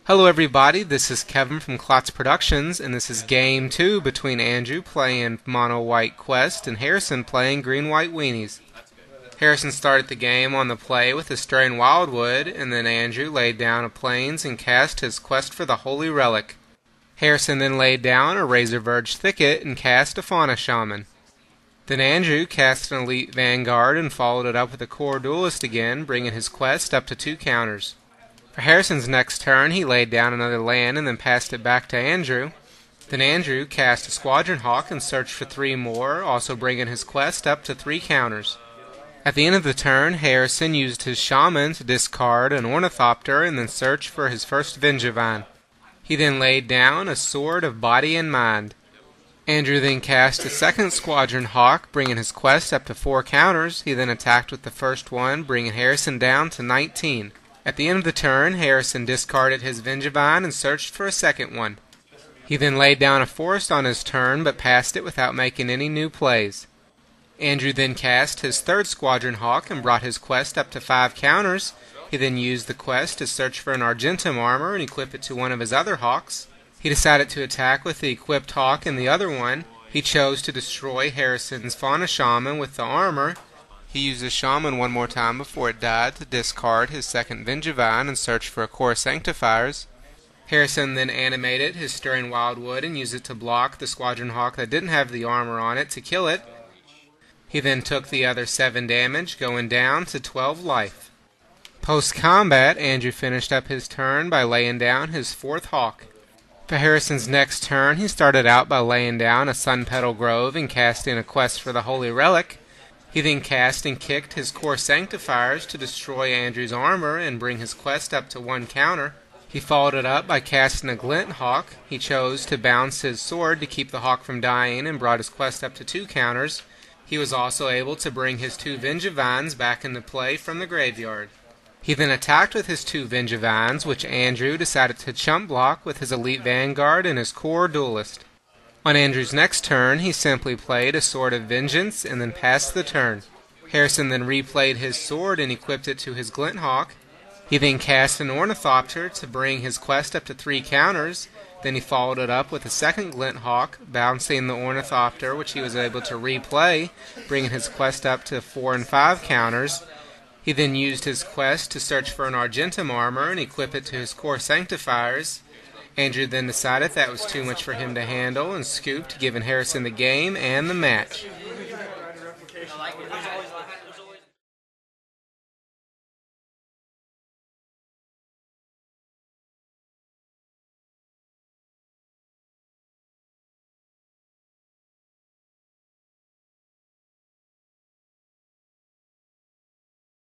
Hello everybody, this is Kevin from KlotzProductions, and this is Game 2 between Andrew playing Mono White Quest and Harrison playing Green White Weenies. Harrison started the game on the play with a Stirring Wildwood, and then Andrew laid down a Plains and cast his Quest for the Holy Relic. Harrison then laid down a Razorverge Thicket and cast a Fuana Shaman. Then Andrew cast an Elite Vanguard and followed it up with a Kor Duelist again, bringing his Quest up to 2 counters. For Harrison's next turn, he laid down another land and then passed it back to Andrew. Then Andrew cast a Squadron Hawk and searched for 3 more, also bringing his Quest up to 3 counters. At the end of the turn, Harrison used his Shaman to discard an Ornithopter and then search for his first Vengevine. He then laid down a Sword of Body and Mind. Andrew then cast a second Squadron Hawk, bringing his Quest up to 4 counters. He then attacked with the first one, bringing Harrison down to 19. At the end of the turn, Harrison discarded his Vengevine and searched for a second one. He then laid down a forest on his turn, but passed it without making any new plays. Andrew then cast his third Squadron Hawk and brought his Quest up to 5 counters. He then used the Quest to search for an Argentum Armor and equip it to one of his other Hawks. He decided to attack with the equipped Hawk and the other one. He chose to destroy Harrison's Fuana Shaman with the armor. He used the Shaman one more time before it died to discard his second Vengevine and search for a Kor Sanctifiers. Harrison then animated his Stirring Wildwood and used it to block the Squadron Hawk that didn't have the armor on it to kill it. He then took the other 7 damage, going down to 12 life. Post-combat, Andrew finished up his turn by laying down his 4th Hawk. For Harrison's next turn, he started out by laying down a Sunpetal Grove and casting a Quest for the Holy Relic. He then cast and kicked his Kor Sanctifiers to destroy Andrew's armor and bring his Quest up to 1 counter. He followed it up by casting a Glint Hawk. He chose to bounce his sword to keep the Hawk from dying and brought his Quest up to 2 counters. He was also able to bring his 2 Vengevines back into play from the graveyard. He then attacked with his 2 Vengevines, which Andrew decided to chump block with his Elite Vanguard and his Kor Duelist. On Andrew's next turn, he simply played a Sword of Vengeance and then passed the turn. Harrison then replayed his sword and equipped it to his Glint Hawk. He then cast an Ornithopter to bring his Quest up to 3 counters. Then he followed it up with a second Glint Hawk, bouncing the Ornithopter, which he was able to replay, bringing his Quest up to 4 and 5 counters. He then used his Quest to search for an Argentum Armor and equip it to his Kor Sanctifiers. Andrew then decided that was too much for him to handle and scooped, giving Harrison the game and the match.